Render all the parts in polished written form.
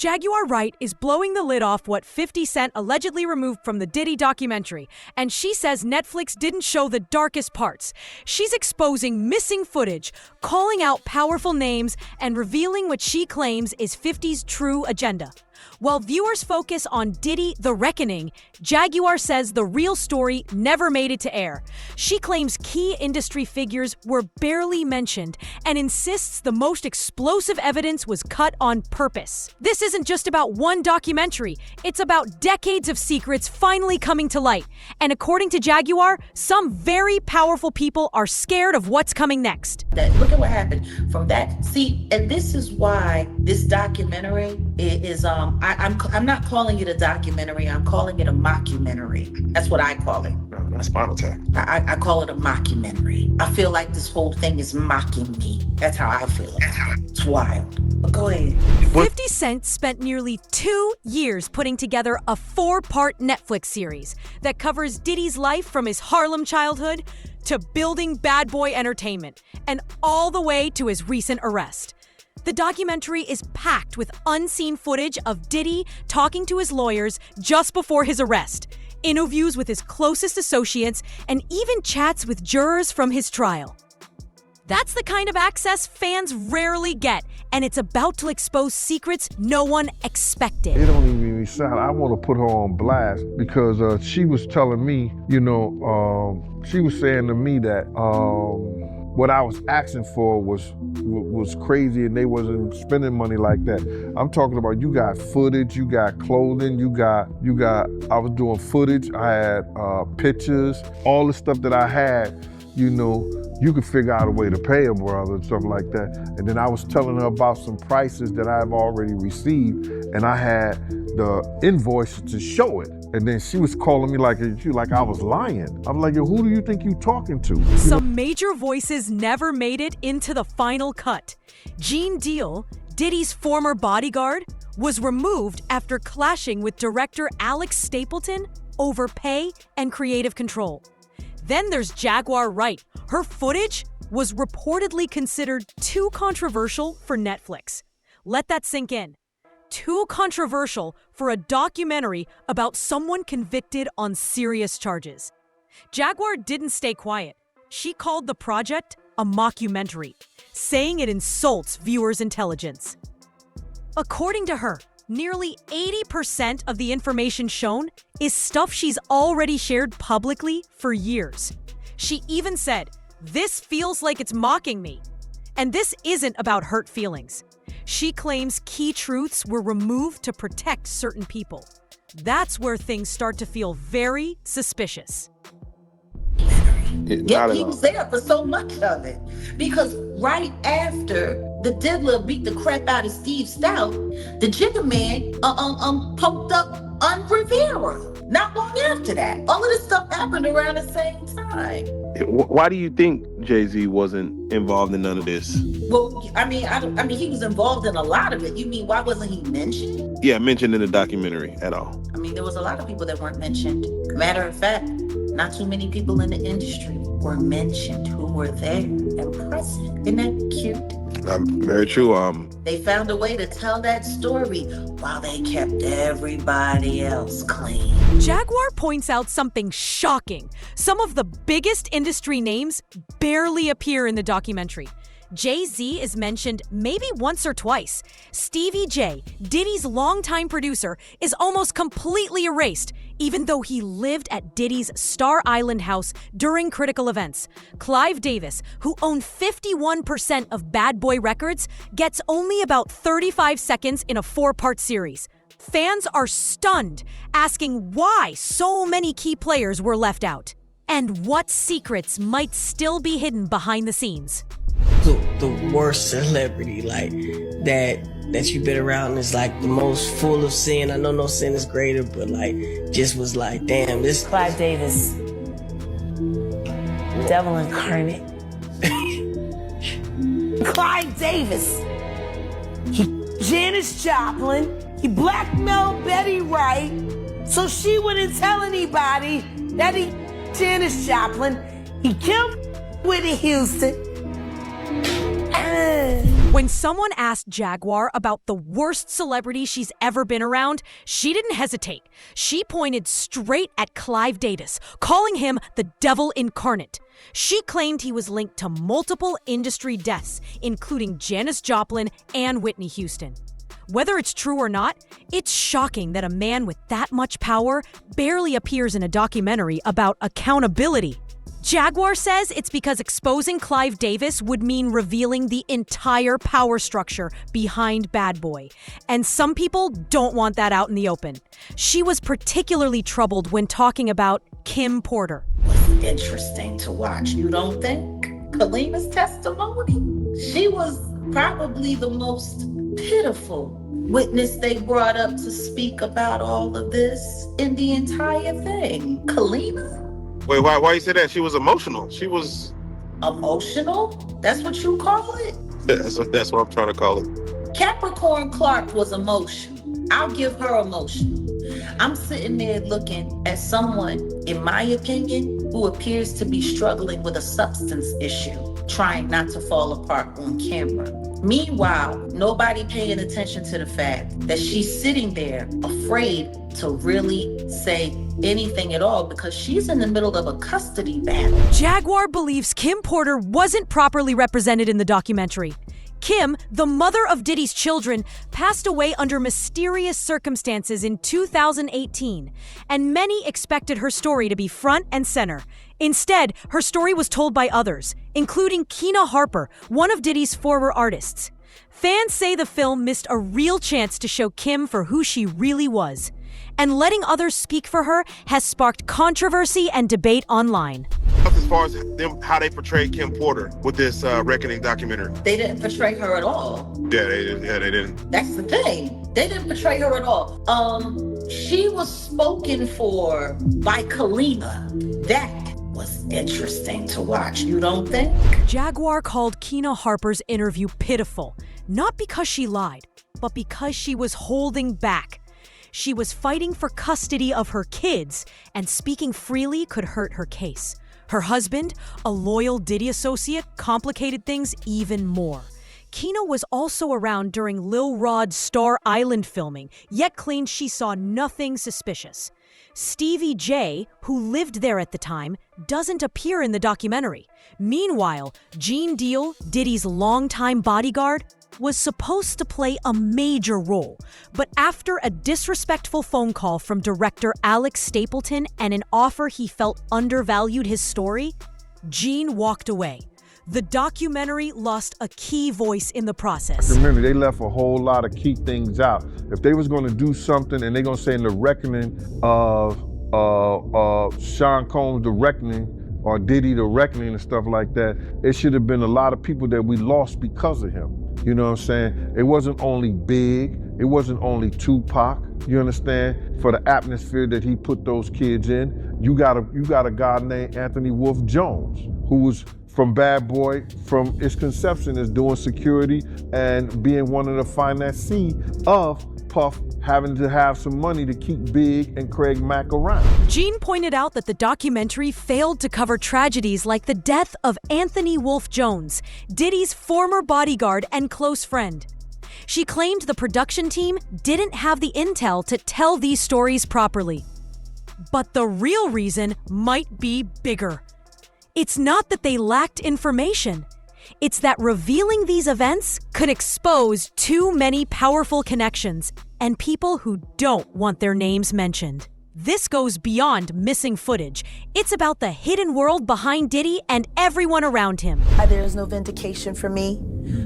Jaguar Wright is blowing the lid off what 50 Cent allegedly removed from the Diddy documentary, and she says Netflix didn't show the darkest parts. She's exposing missing footage, calling out powerful names, and revealing what she claims is 50's true agenda. While viewers focus on Diddy the Reckoning, Jaguar says the real story never made it to air. She claims key industry figures were barely mentioned and insists the most explosive evidence was cut on purpose. This isn't just about one documentary, it's about decades of secrets finally coming to light. And according to Jaguar, some very powerful people are scared of what's coming next. Look at what happened from that. See, and this is why this documentary is I'm not calling it a documentary. I'm calling it a mockumentary. That's what I call it. That's Spinal Tap. I call it a mockumentary. I feel like this whole thing is mocking me. That's how I feel. It's wild. But go ahead. 50 Cent spent nearly 2 years putting together a 4-part Netflix series that covers Diddy's life from his Harlem childhood to building Bad Boy Entertainment and all the way to his recent arrest. The documentary is packed with unseen footage of Diddy talking to his lawyers just before his arrest, interviews with his closest associates, and even chats with jurors from his trial. That's the kind of access fans rarely get, and it's about to expose secrets no one expected. It don't even sound, I want to put her on blast because she was telling me, she was saying to me that what I was asking for was crazy and they wasn't spending money like that. I'm talking about you got footage, you got clothing, I was doing footage, I had pictures, all the stuff that I had, you could figure out a way to pay a brother and stuff like that. And then I was telling her about some prices that I've already received and I had the invoices to show it. And then she was calling me like I was lying. I'm like, yo, who do you think you talking to? Some major voices never made it into the final cut. Gene Deal, Diddy's former bodyguard, was removed after clashing with director Alex Stapleton over pay and creative control. Then there's Jaguar Wright. Her footage was reportedly considered too controversial for Netflix. Let that sink in. Too controversial for a documentary about someone convicted on serious charges. Jaguar didn't stay quiet. She called the project a mockumentary, saying it insults viewers' intelligence. According to her, nearly 80% of the information shown is stuff she's already shared publicly for years. She even said, "This feels like it's mocking me." And this isn't about hurt feelings. She claims key truths were removed to protect certain people. That's where things start to feel very suspicious. Yeah, he was there for so much of it. Because right after the diddler beat the crap out of Steve Stout, the Jigga Man poked up Rivera. Not long after that. All of this stuff happened around the same time. Why do you think Jay-Z wasn't involved in none of this? Well, I mean, he was involved in a lot of it. You mean, why wasn't he mentioned? Yeah, mentioned in the documentary at all. I mean, there was a lot of people that weren't mentioned. Matter of fact, not too many people in the industry were mentioned who were there and present. Isn't that cute? Very true. They found a way to tell that story while they kept everybody else clean. Jaguar points out something shocking. Some of the biggest industry names barely appear in the documentary. Jay-Z is mentioned maybe once or twice. Stevie J, Diddy's longtime producer, is almost completely erased, even though he lived at Diddy's Star Island house during critical events. Clive Davis, who owned 51% of Bad Boy Records, gets only about 35 seconds in a 4-part series. Fans are stunned, asking why so many key players were left out, and what secrets might still be hidden behind the scenes. The worst celebrity that you've been around is the most full of sin. I know no sin is greater, but just was damn, this Clive Davis, devil incarnate. Clive Davis, he Janis Joplin, he blackmailed Betty Wright so she wouldn't tell anybody that he Janis Joplin. He killed Whitney Houston. When someone asked Jaguar about the worst celebrity she's ever been around, she didn't hesitate. She pointed straight at Clive Davis, calling him the devil incarnate. She claimed he was linked to multiple industry deaths, including Janis Joplin and Whitney Houston. Whether it's true or not, it's shocking that a man with that much power barely appears in a documentary about accountability. Jaguar says it's because exposing Clive Davis would mean revealing the entire power structure behind Bad Boy, and some people don't want that out in the open. She was particularly troubled when talking about Kim Porter. Interesting to watch, you don't think? Kalima's testimony? She was probably the most pitiful witness they brought up to speak about all of this in the entire thing. Kalima? Wait, why you say that? She was emotional. She was Emotional? That's what you call it? that's what I'm trying to call it. Capricorn Clark was emotional. I'll give her emotional. I'm sitting there looking at someone, in my opinion, who appears to be struggling with a substance issue, trying not to fall apart on camera. Meanwhile, nobody paying attention to the fact that she's sitting there afraid to really say anything at all because she's in the middle of a custody battle. Jaguar believes Kim Porter wasn't properly represented in the documentary. Kim, the mother of Diddy's children, passed away under mysterious circumstances in 2018, and many expected her story to be front and center. Instead, her story was told by others, including Kina Harper, one of Diddy's former artists. Fans say the film missed a real chance to show Kim for who she really was, and letting others speak for her has sparked controversy and debate online. As far as them, how they portrayed Kim Porter with this Reckoning documentary. They didn't portray her at all. Yeah, they didn't. That's the thing. They didn't portray her at all. She was spoken for by Kalima. That was interesting to watch, you don't think? Jaguar called Kina Harper's interview pitiful, not because she lied, but because she was holding back. She was fighting for custody of her kids, and speaking freely could hurt her case. Her husband, a loyal Diddy associate, complicated things even more. Kina was also around during Lil Rod's Star Island filming, yet claimed she saw nothing suspicious. Stevie J, who lived there at the time, doesn't appear in the documentary. Meanwhile, Gene Deal, Diddy's longtime bodyguard, was supposed to play a major role. But after a disrespectful phone call from director Alex Stapleton and an offer he felt undervalued his story, Gene walked away. The documentary lost a key voice in the process. Remember, they left a whole lot of key things out. If they was going to do something and they're going to say in the reckoning of Sean Combs, the reckoning, or Diddy, the reckoning and stuff like that, it should have been a lot of people that we lost because of him. You know what I'm saying? It wasn't only Big, it wasn't only Tupac, you understand? For the atmosphere that he put those kids in, you got a guy named Anthony Wolf Jones, who was from Bad Boy, from its conception as doing security and being one of the financiers of Puff having to have some money to keep Big and Craig Mack around. Gene pointed out that the documentary failed to cover tragedies like the death of Anthony Wolf Jones, Diddy's former bodyguard and close friend. She claimed the production team didn't have the intel to tell these stories properly. But the real reason might be bigger. It's not that they lacked information. It's that revealing these events could expose too many powerful connections and people who don't want their names mentioned. This goes beyond missing footage. It's about the hidden world behind Diddy and everyone around him. There is no vindication for me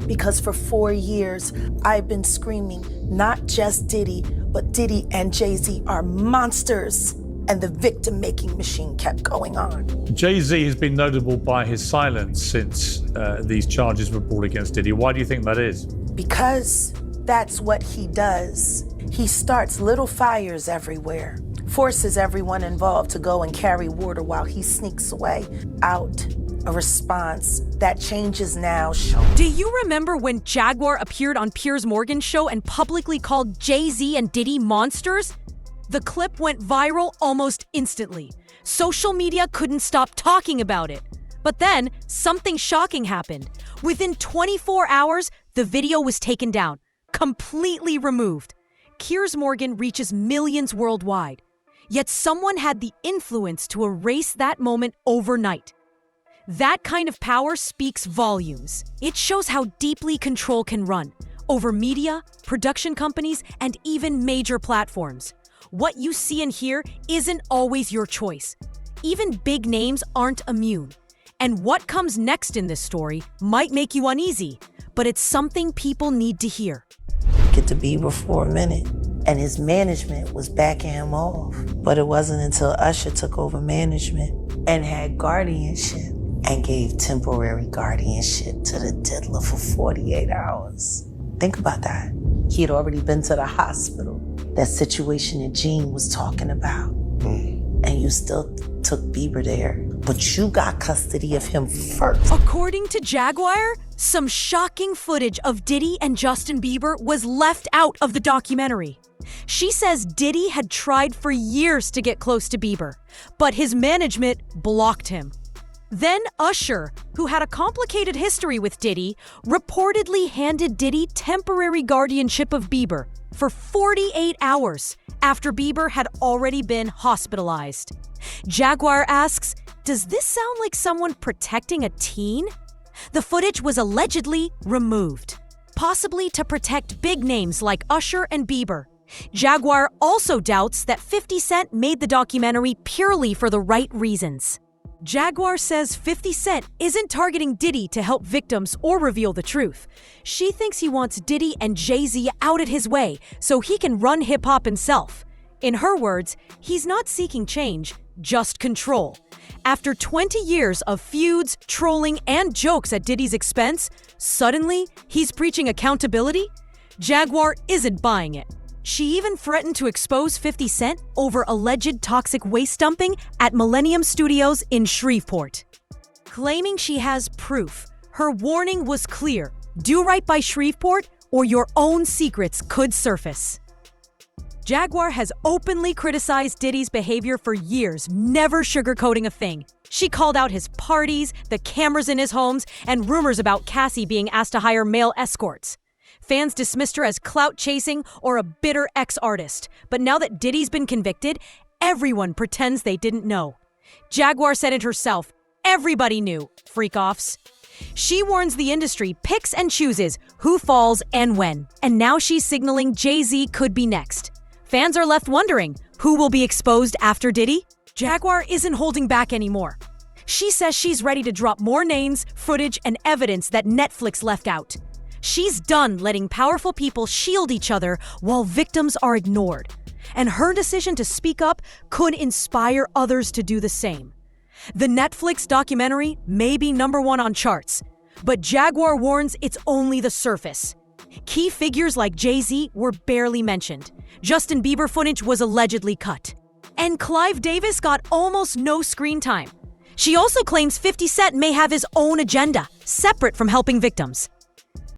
because for 4 years I've been screaming not just Diddy, but Diddy and Jay-Z are monsters. And the victim-making machine kept going on. Jay-Z has been notable by his silence since these charges were brought against Diddy. Why do you think that is? Because that's what he does. He starts little fires everywhere, forces everyone involved to go and carry water while he sneaks away out. A response that changes now. Do you remember when Jaguar appeared on Piers Morgan's show and publicly called Jay-Z and Diddy monsters? The clip went viral almost instantly. Social media couldn't stop talking about it. But then, something shocking happened. Within 24 hours, The video was taken down, completely removed. Piers Morgan reaches millions worldwide. Yet someone had the influence to erase that moment overnight. That kind of power speaks volumes. It shows how deeply control can run over media, production companies, and even major platforms. What you see and hear isn't always your choice. Even big names aren't immune. And what comes next in this story might make you uneasy, but it's something people need to hear. Get to Bieber for a minute, and his management was backing him off. But it wasn't until Usher took over management and had guardianship and gave temporary guardianship to the diddler for 48 hours. Think about that. He had already been to the hospital, that situation that Gene was talking about. And you still took Bieber there, but you got custody of him first. According to Jaguar, some shocking footage of Diddy and Justin Bieber was left out of the documentary. She says Diddy had tried for years to get close to Bieber, but his management blocked him. Then Usher, who had a complicated history with Diddy, reportedly handed Diddy temporary guardianship of Bieber for 48 hours after Bieber had already been hospitalized. Jaguar asks, does this sound like someone protecting a teen? The footage was allegedly removed, possibly to protect big names like Usher and Bieber. Jaguar also doubts that 50 Cent made the documentary purely for the right reasons. Jaguar says 50 Cent isn't targeting Diddy to help victims or reveal the truth. She thinks he wants Diddy and Jay-Z out of his way so he can run hip-hop himself. In her words, he's not seeking change, just control. After 20 years of feuds, trolling, and jokes at Diddy's expense, suddenly he's preaching accountability? Jaguar isn't buying it. She even threatened to expose 50 Cent over alleged toxic waste dumping at Millennium Studios in Shreveport. Claiming she has proof, her warning was clear: do right by Shreveport or your own secrets could surface. Jaguar has openly criticized Diddy's behavior for years, never sugarcoating a thing. She called out his parties, the cameras in his homes, and rumors about Cassie being asked to hire male escorts. Fans dismissed her as clout-chasing or a bitter ex-artist. But now that Diddy's been convicted, everyone pretends they didn't know. Jaguar said it herself. Everybody knew, freak-offs. She warns the industry picks and chooses who falls and when. And now she's signaling Jay-Z could be next. Fans are left wondering, who will be exposed after Diddy? Jaguar isn't holding back anymore. She says she's ready to drop more names, footage, and evidence that Netflix left out. She's done letting powerful people shield each other while victims are ignored. And her decision to speak up could inspire others to do the same. The Netflix documentary may be #1 on charts, but Jaguar warns it's only the surface. Key figures like Jay-Z were barely mentioned. Justin Bieber footage was allegedly cut. And Clive Davis got almost no screen time. She also claims 50 Cent may have his own agenda, separate from helping victims.